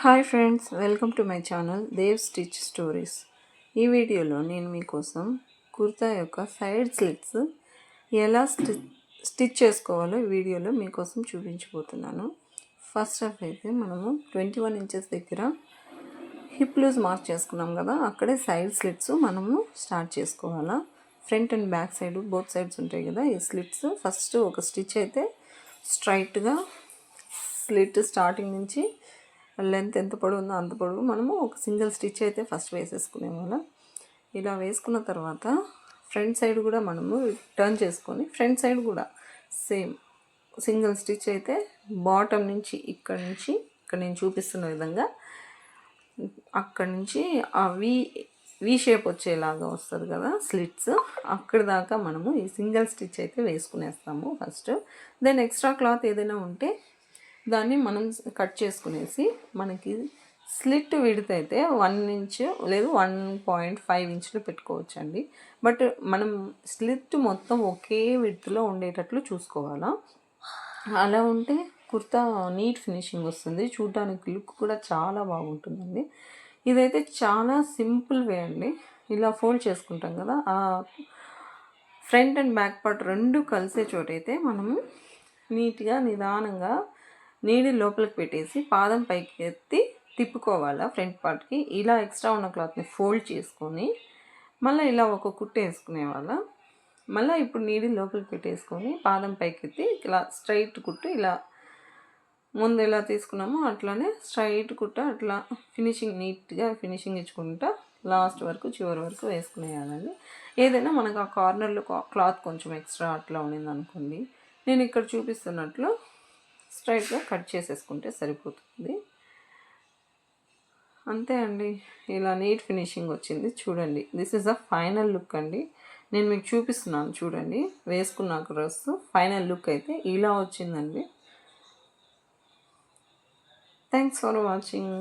Hi friends, welcome to my channel Dev stitch stories. ఈ వీడియోలో నేను మీకోసం కుర్తా యొక్క సైడ్ స్లిట్స్ ఎలా స్టిచ్ చేసుకోవాలో ఈ వీడియోలో మీకోసం చూపించబోతున్నాను. ఫస్ట్ ఆఫ్ అయితే మనము 21 ఇంచెస్ దగ్గర హిప్ లూజ్ మార్క్ చేసుకున్నాం కదా, అక్కడే సైడ్ స్లిట్స్ మనము స్టార్ట్ చేసుకోవాలా. Front and back side both sides ఉంటాయి కదా, ఈ స్లిట్స్ ఫస్ట్ ఒక స్టిచ్ అయితే స్ట్రైట్గా స్లిట్ స్టార్టింగ్ నుంచి లెంత్ ఎంత పొడవు ఉందో అంత పొడవు మనము ఒక సింగిల్ స్టిచ్ అయితే ఫస్ట్ వేసేసుకునే వాళ్ళం. ఇలా వేసుకున్న తర్వాత ఫ్రంట్ సైడ్ కూడా మనము టర్న్ చేసుకొని ఫ్రంట్ సైడ్ కూడా సేమ్ సింగిల్ స్టిచ్ అయితే బాటమ్ నుంచి ఇక్కడ నేను చూపిస్తున్న విధంగా అక్కడ నుంచి ఆ వి షేప్ వచ్చేలాగా వస్తుంది కదా స్లిట్స్, అక్కడి దాకా మనము ఈ సింగిల్ స్టిచ్ అయితే వేసుకునేస్తాము ఫస్ట్. దెన్ ఎక్స్ట్రా క్లాత్ ఏదైనా ఉంటే దాన్ని మనం కట్ చేసుకునేసి మనకి స్లిట్ విడ్త్ అయితే 1 ఇంచ్ లేదు 1.5 ఇంచులు పెట్టుకోవచ్చు అండి. బట్ మనం స్లిట్ మొత్తం ఒకే విడ్త్లో ఉండేటట్లు చూసుకోవాలా. అలా ఉంటే కుర్తా నీట్ ఫినిషింగ్ వస్తుంది, చూడడానికి లుక్ కూడా చాలా బాగుంటుందండి. ఇదైతే చాలా సింపుల్ వే అండి. ఇలా ఫోల్డ్ చేసుకుంటాం కదా, ఆ ఫ్రంట్ అండ్ బ్యాక్ పార్ట్ రెండు కలిసే చోటైతే మనము నీట్గా నిదానంగా నీడిల్ లోపలికి పెట్టేసి పాదం పైకి ఎత్తి తిప్పుకోవాలా ఫ్రంట్ పార్ట్కి. ఇలా ఎక్స్ట్రా ఉన్న క్లాత్ని ఫోల్డ్ చేసుకొని మళ్ళీ ఇలా ఒక కుట్టు వేసుకునేవాళ్ళ. మళ్ళీ ఇప్పుడు నీడిల్ లోపలికి పెట్టేసుకొని పాదం పైకి ఎత్తి ఇలా స్ట్రైట్ కుట్టు, ఇలా ముందు ఎలా తీసుకున్నామో అట్లానే స్ట్రైట్ కుట్ట అట్లా ఫినిషింగ్ నీట్గా ఫినిషింగ్ ఇచ్చుకుంటా లాస్ట్ వరకు చివరి వరకు వేసుకునేయాలండి. ఏదైనా మనకు ఆ కార్నర్లో క్లాత్ కొంచెం ఎక్స్ట్రా అట్లా ఉండింది అనుకోండి, నేను ఇక్కడ చూపిస్తున్నట్లు స్ట్రైట్గా కట్ చేసేసుకుంటే సరిపోతుంది. అంతే అండి, ఇలా నీట్ ఫినిషింగ్ వచ్చింది చూడండి. This is a final look అండి. నేను మీకు చూపిస్తున్నాను చూడండి, వేసుకున్నాక డ్రెస్ ఫైనల్ లుక్ అయితే ఇలా వచ్చిందండి. Thanks for watching.